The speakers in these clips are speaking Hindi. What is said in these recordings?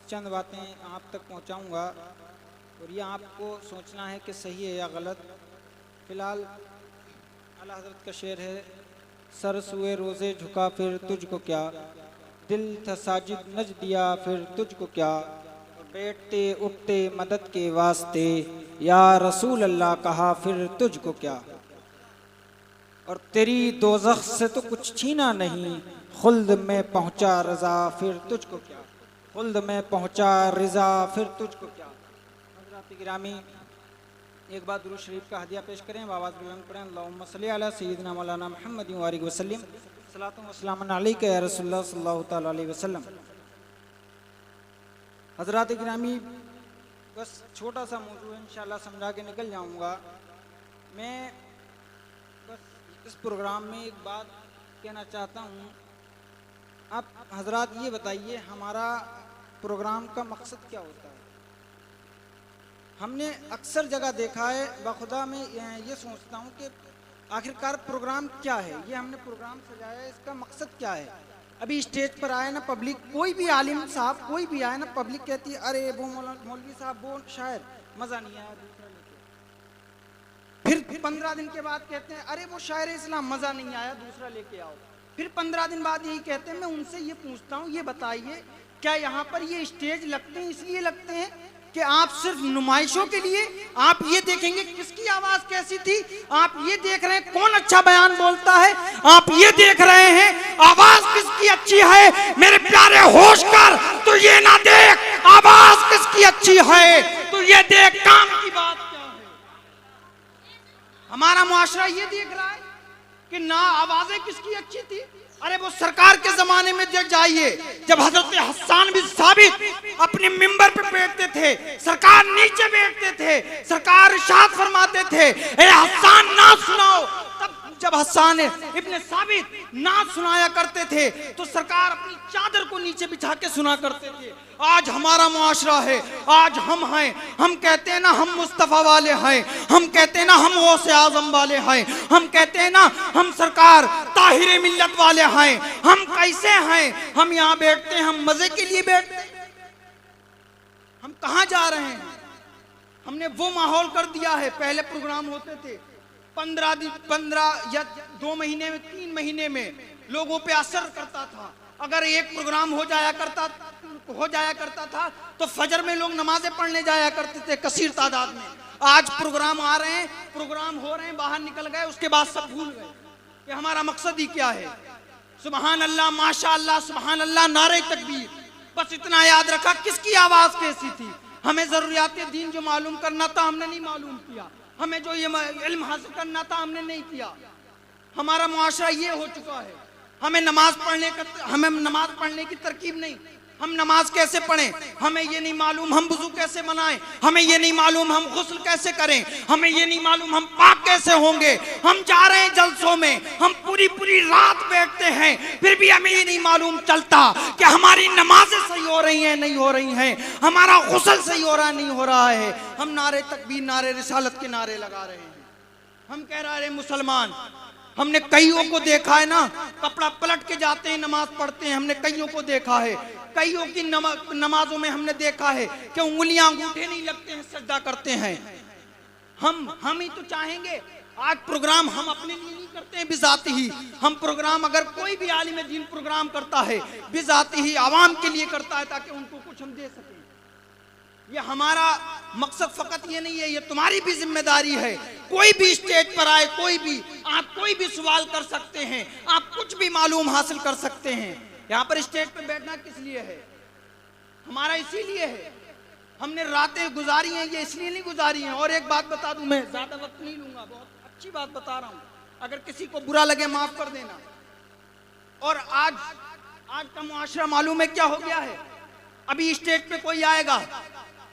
चंद बातें आप तक पहुंचाऊंगा और ये आपको सोचना है कि सही है या गलत। फ़िलहाल आला हज़रत का शेर है, सर सुए रोज़े झुका फिर तुझको क्या, दिल था साजिद नज दिया फिर तुझको क्या, बैठते उठते मदद के वास्ते या रसूल अल्लाह कहा फिर तुझको क्या। और तेरी दोज़ख से तो कुछ छीना नहीं, खुल्द में पहुंचा रज़ा फिर तुझको क्या, खुल्द में पहुंचा रज़ा फिर तुझको क्या। हज़रात गिरामी, एक बार दुरूद शरीफ का हदिया पेश करें, आवाज़ बुलंद पढ़ें। अल्लाहुम्मा सल्ली अला सय्यिदिना मौलाना मुहम्मद व आलिहि वसल्लम, सलातु व सलामुन अलैका या रसूलल्लाह सल्लल्लाहु तआला अलैहि वसल्लम। हज़रात गिरामी, बस छोटा सा मौजू है, इंशाअल्लाह समझा के निकल जाऊंगा। मैं बस इस प्रोग्राम में एक बात कहना चाहता हूँ। आप हजरात ये बताइए, हमारा प्रोग्राम का मकसद क्या होता है? हमने अक्सर जगह देखा है, बखुदा में ये सोचता हूँ कि आखिरकार प्रोग्राम क्या है। ये हमने प्रोग्राम सजाया है, इसका मकसद क्या है? अभी स्टेज पर आए ना पब्लिक, कोई भी आलिम साहब कोई भी आए ना, पब्लिक कहती है अरे वो मौलवी साहब वो शायर मज़ा नहीं आया, दूसरा लेके। फिर 15 दिन के बाद कहते हैं अरे वो शायर इस्लाम मज़ा नहीं आया, दूसरा लेके आओ। फिर 15 दिन बाद यही कहते हैं। मैं उनसे ये पूछता हूँ, ये बताइए क्या यहाँ पर ये स्टेज लगते हैं इसलिए लगते हैं कि आप सिर्फ नुमाइशों के लिए आप ये देखेंगे किसकी आवाज कैसी थी, आप ये देख रहे हैं कौन अच्छा बयान बोलता है, आप ये देख रहे हैं आवाज किसकी अच्छी है? मेरे प्यारे होश कर, तो ये ना देख आवाज किसकी अच्छी है, तो ये देख काम की बात क्या है। हमारा मुआशरा ये देख रहा है कि ना आवाजें किसकी अच्छी थी। अरे वो सरकार के जमाने में जाइए, जब हजरत हस्सान बिन साबित अपने मिंबर पे बैठते थे, सरकार नीचे बैठते थे, सरकार इरशाद फरमाते थे ए हस्सान नात सुनाओ। तब जब हस्सान इब्न साबित नात सुनाया करते थे तो सरकार अपनी चादर को नीचे बिछा के सुना करते थे। आज हमारा मुआशरा है, आज हम हैं, हम कहते हैं ना हम मुस्तफ़ा वाले हैं, हम कहते हैं ना हम गौसे आज़म वाले हैं, हम कहते हैं ना हम सरकार ताहिरे मिल्लत वाले हैं। हम कैसे हैं? हम यहाँ बैठते हैं, हम मजे के लिए बैठते हैं। हम कहाँ जा रहे हैं? हमने वो माहौल कर दिया है। पहले प्रोग्राम होते थे 15 या 2 महीने में 3 महीने में लोगों पे असर करता था। अगर एक प्रोग्राम हो जाया करता था तो फजर में लोग नमाजें पढ़ने जाया करते थे कसीर तादाद में। आज प्रोग्राम आ रहे हैं, प्रोग्राम हो रहे हैं, बाहर निकल गए, उसके बाद सब भूल गए कि हमारा मकसद ही क्या है। सुबहान अल्लाह, माशा अल्लाह, सुबहान अल्लाह, नारे तकबीर, बस इतना याद रखा किसकी आवाज कैसी थी। हमें जरूरियात दीन जो मालूम करना था हमने नहीं मालूम किया, हमें जो ये इल्म हासिल करना था हमने नहीं किया। हमारा मुआशरा ये हो चुका है। हमें नमाज पढ़ने की तरकीब नहीं, हम नमाज कैसे पढ़ें हमें ये नहीं मालूम, हम वुज़ू कैसे बनाएं हमें ये नहीं मालूम, हम गुस्ल कैसे करें हमें ये नहीं मालूम, हम पाक कैसे होंगे। हम जा रहे हैं जलसों में, हम पूरी रात बैठते हैं, फिर भी हमें ये नहीं मालूम चलता कि हमारी नमाजें सही हो रही हैं नहीं हो रही हैं, हमारा गुस्ल सही हो रहा नहीं हो रहा है। हम नारे तकबीर, नारे रिसालत के नारे लगा रहे हैं। हम कह रहे हैं मुसलमान। हमने कईयों को देखा है ना, कपड़ा पलट के जाते हैं, नमाज पढ़ते हैं। हमने कईयों को देखा है, कईयों की नमाजों में हमने देखा है कि उंगलियां अंगूठे नहीं लगते हैं, सजदा करते हैं। हम ही तो चाहेंगे। आज प्रोग्राम हम अपने लिए नहीं करते हैं बिजाती ही, हम प्रोग्राम अगर कोई भी आलिम दीन प्रोग्राम करता है बिजाती ही आवाम के लिए करता है ताकि उनको कुछ हम दे सकें। ये हमारा मकसद फकत ये नहीं है, ये तुम्हारी भी जिम्मेदारी है। कोई भी स्टेज पर आए, कोई भी, आप कोई भी सवाल कर सकते हैं, आप कुछ भी मालूम हासिल कर सकते हैं। यहाँ पर स्टेज पर बैठना किस लिए है? हमारा इसीलिए है। हमने रातें गुजारी हैं, ये इसलिए नहीं गुजारी हैं। और एक बात बता दूं, मैं ज्यादा वक्त नहीं लूंगा, बहुत अच्छी बात बता रहा हूँ, अगर किसी को बुरा लगे माफ कर देना। और आज का मुआशरा मालूम है क्या हो गया है? अभी स्टेज पे कोई आएगा,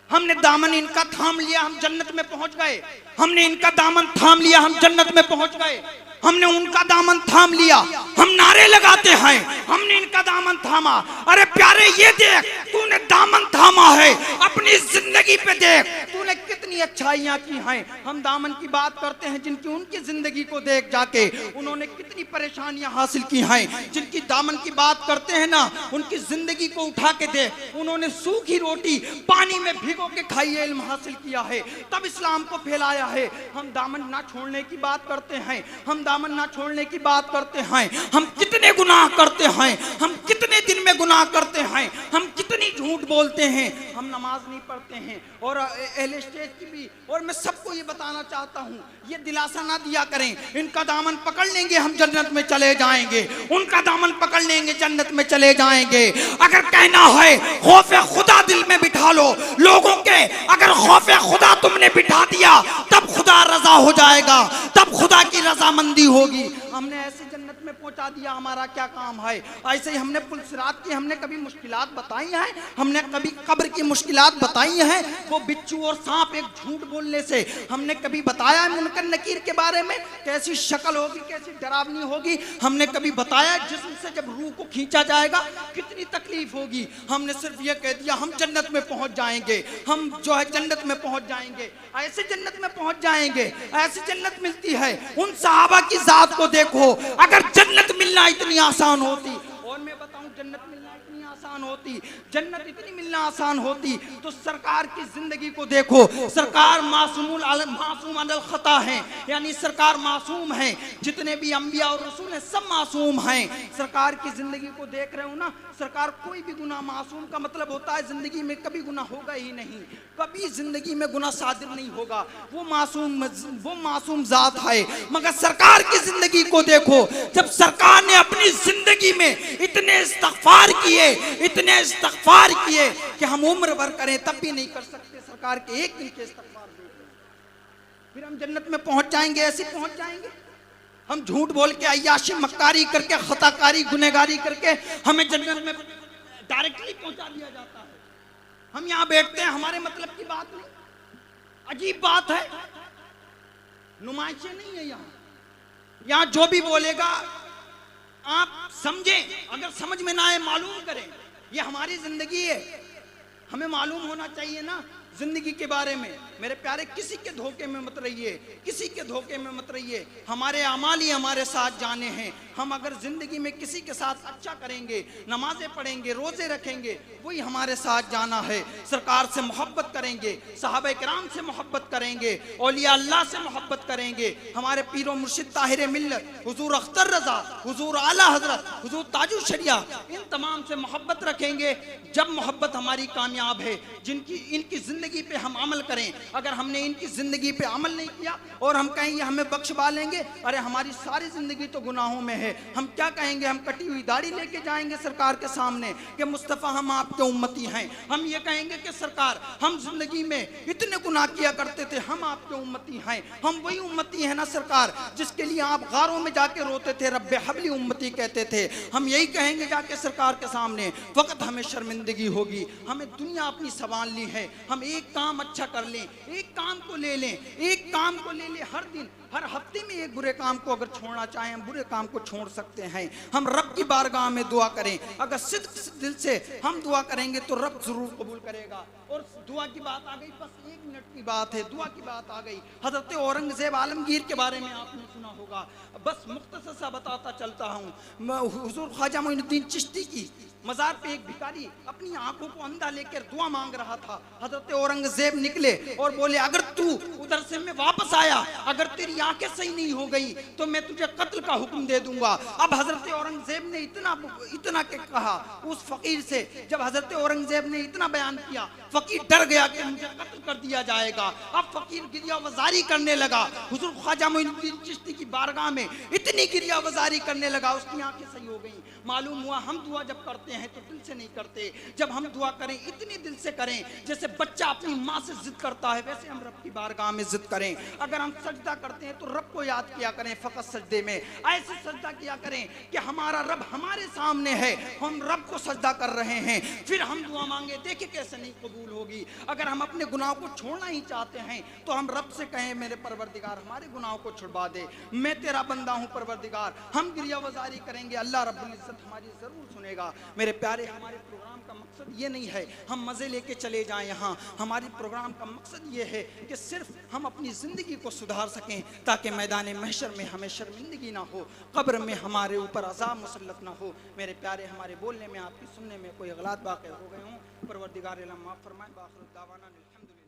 हमने दामन इनका थाम लिया, हम जन्नत में पहुंच गए। हमने इनका दामन थाम लिया, हम जन्नत में पहुंच गए। हमने उनका दामन थाम लिया, हम नारे लगाते हैं, हमने इनका दामन थामा। अरे प्यारे ये देख, तूने दामन थामा है, अपनी जिंदगी पे देख तूने कितनी कितनी अच्छाइयाँ की हैं। हम दामन की बात करते हैं जिनकी उनकी जिंदगी को देख जाके उन्होंने कितनी परेशानियां हासिल की हैं। जिनकी दामन की बात करते हैं ना, उनकी जिंदगी को उठा के दे, उन्होंने सूखी रोटी पानी में भिगो के खाई है, इल्म हासिल किया है, तब इस्लाम को फैलाया है। हम दामन ना छोड़ने की बात करते हैं, हम दामन ना छोड़ने की बात करते हैं। हम कितने गुनाह करते हैं, हम कितने दिन में गुनाह करते हैं, हम कितनी झूठ बोलते हैं, हम नमाज नहीं पढ़ते हैं। और अहले स्टेज की भी, और मैं सबको ये बताना चाहता हूँ, ये दिलासा ना दिया करें इनका दामन पकड़ लेंगे हम जन्नत में चले जाएंगे, उनका दामन पकड़ लेंगे जन्नत में चले जाएंगे। अगर कहना है खौफ खुदा दिल में बिठा लो लोगों के, अगर खौफ खुदा तुमने बिठा दिया तब खुदा रजा हो जाएगा, तब खुदा की रजामंदी होगी। हमने ऐसे जन्नत में पहुंचा दिया, हमारा क्या काम है। ऐसे ही हमने पुलसिरात की, हमने कभी मुश्किलात बताई हैं, हमने कभी कब्र की मुश्किलात बताई हैं। वो बिच्छू और सांप एक झूठ बोलने से हमने कभी बताया है मुनकर नकीर के बारे में, कैसी शक्ल होगी, कैसी डरावनी होगी। हमने कभी बताया जिस्म से जब रूह को खींचा जाएगा कितनी तकलीफ होगी। हमने सिर्फ ये कह दिया हम जन्नत में पहुंच जाएंगे, हम जो है जन्नत में पहुंच जाएंगे, ऐसे जन्नत में पहुंच जाएंगे, ऐसी जन्नत मिलती है। उन सहाबा की जात को देखो, अगर जन्नत मिलना इतनी आसान होती, और मैं बताऊं जन्नत मिलना इतनी आसान होती, जन्नत इतनी मिलना आसान होती तो सरकार की जिंदगी को देखो। सरकार मासूम अनल खता हैं, यानी सरकार मासूम हैं। जितने भी अंबिया और रसूल हैं सब मासूम हैं। सरकार की जिंदगी को देख रहे हो ना, सरकार कोई भी गुनाह, मासूम का मतलब होता है जिंदगी में कभी गुनाह होगा ही नहीं, कभी जिंदगी में गुनाह सादिर नहीं होगा। वो मासूम जात है। मगर सरकार की जिंदगी को देखो, जब सरकार ने अपनी जिंदगी में इतने इस्तगफार किए, इतने इस्तगफार किए कि हम उम्र भर करें तब भी नहीं कर सकते सरकार के एक दिन के इस्तगफार। फिर हम जन्नत में पहुंच जाएंगे, ऐसे पहुंच जाएंगे। हम झूठ बोल के, अय्याशी मक्कारी करके, खताकारी, गुनहगारी करके हमें जन्नत में डायरेक्टली पहुंचा दिया जाता है। हम यहाँ बैठते हैं, हमारे मतलब की बात नहीं, अजीब बात है, नुमाइशें नहीं है यहाँ। यहाँ जो भी बोलेगा आप समझें, अगर समझ में ना आए मालूम करें। ये हमारी जिंदगी है, हमें मालूम होना चाहिए ना जिंदगी के बारे में। मेरे प्यारे, किसी के धोखे में मत रहिए, किसी के धोखे में मत रहिए। हमारे अमाल ही हमारे साथ जाने हैं। हम अगर जिंदगी में किसी के साथ अच्छा करेंगे, नमाजें पढ़ेंगे, रोजे रखेंगे, वही हमारे साथ जाना है। सरकार से मोहब्बत करेंगे, सहाबा किराम से मोहब्बत करेंगे, औलिया अल्लाह से मोहब्बत करेंगे, हमारे पीरो मुर्शिद ताहिर मिल्लत हुजूर अख्तर रजा, हुजूर आला हजरत, हुजूर ताजुल शरिया, इन तमाम से मोहब्बत रखेंगे। जब मोहब्बत हमारी कामयाब है, जिनकी इनकी जिंदगी पे हम अमल करें। अगर हमने इनकी जिंदगी पे अमल नहीं किया और हम कहेंगे हमें बख्शवा लेंगे, अरे हमारी सारी जिंदगी तो गुनाहों में है, हम क्या कहेंगे? हम कटी हुई दाढ़ी लेके जाएंगे सरकार के सामने कि मुस्तफ़ा हम आपके उम्मती हैं। हम ये कहेंगे कि सरकार हम जिंदगी में इतने गुनाह किया करते थे, हम आपके उम्मती हैं। हम वही उम्मती हैं ना सरकार जिसके लिए आप गारों में जाके रोते थे, रब्बे हबली उम्मती कहते थे। हम यही कहेंगे जाके सरकार के सामने, वक्त हमें शर्मिंदगी होगी, हमें दुनिया अपनी संभाल ली है, हम एक काम अच्छा कर लें, एक काम को ले लें, एक काम को ले लें। हर दिन, हर हफ्ते में एक बुरे काम को अगर छोड़ना चाहें, हम बुरे काम को छोड़ सकते हैं। हम रब की बारगाह में दुआ करें, अगर सिद्क दिल से हम दुआ करेंगे तो रब जरूर कबूल करेगा। और दुआ की बात आ गई, बस 1 मिनट की बात है, दुआ की बात आ गई। हजरत औरंगजेब आलमगीर के बारे में आपने सुना होगा, बस मुख्तसर सा बताता चलता हूँ। हुजूर ख्वाजा मोइनुद्दीन चिश्ती की मज़ार पे एक भिखारी अपनी आंखों को अंधा लेकर दुआ मांग रहा था। हजरत औरंगजेब निकले और बोले, अगर तू उधर से मैं वापस आया, अगर तेरी आंखें सही नहीं हो गई तो मैं तुझे कत्ल का हुक्म दे दूंगा। अब हजरत औरंगजेब ने इतना के कहा उस फकीर से। जब हजरत औरंगजेब ने इतना बयान किया, फकीर डर गया कि मुझे कत्ल कर दिया जाएगा। अब फकीर गिरियावजारी करने लगा। हुजूर ख्वाजा मोइनुद्दीन चिश्ती की बारगाह में इतनी गिरियावजारी करने लगा, उसकी आंखें सही हो गई। मालूम हुआ हम दुआ जब करते हैं तो दिल से नहीं करते। जब हम दुआ करें इतनी दिल से करें जैसे बच्चा अपनी माँ से जिद करता है, वैसे हम रब की बारगाह में जिद करें। अगर हम सजदा करते हैं तो रब को याद किया करें, फकत सजदे में ऐसे सजदा किया करें कि हमारा रब हमारे सामने है, हम रब को सजदा कर रहे हैं, फिर हम दुआ मांगे, देखिए कैसे नहीं कबूल होगी। अगर हम अपने गुनाहों को छोड़ना ही चाहते हैं तो हम रब से कहें, मेरे परवरदिगार हमारे गुनाहों को छुड़वा दे, मैं तेरा बंदा हूँ परवरदिगार। हम गिरियावजारी करेंगे, अल्लाह रब्बुल इज्जत बात हमारी ज़रूर सुनेगा। मेरे प्यारे, हमारे प्रोग्राम का मकसद ये नहीं है हम मज़े लेके चले जाएं यहाँ। हमारी प्रोग्राम का मकसद ये है कि सिर्फ हम अपनी ज़िंदगी को सुधार सकें, ताकि मैदान महशर में हमें शर्मिंदगी ना हो, कब्र में हमारे ऊपर अज़ाब मुसल्लत ना हो। मेरे प्यारे, हमारे बोलने में, आपकी सुनने में कोई गलत वाक़या हो गए हों, परवरदिगार आलम माफ़ फरमाए। बाखिर दावाना अल्हम्दुलिल्लाह।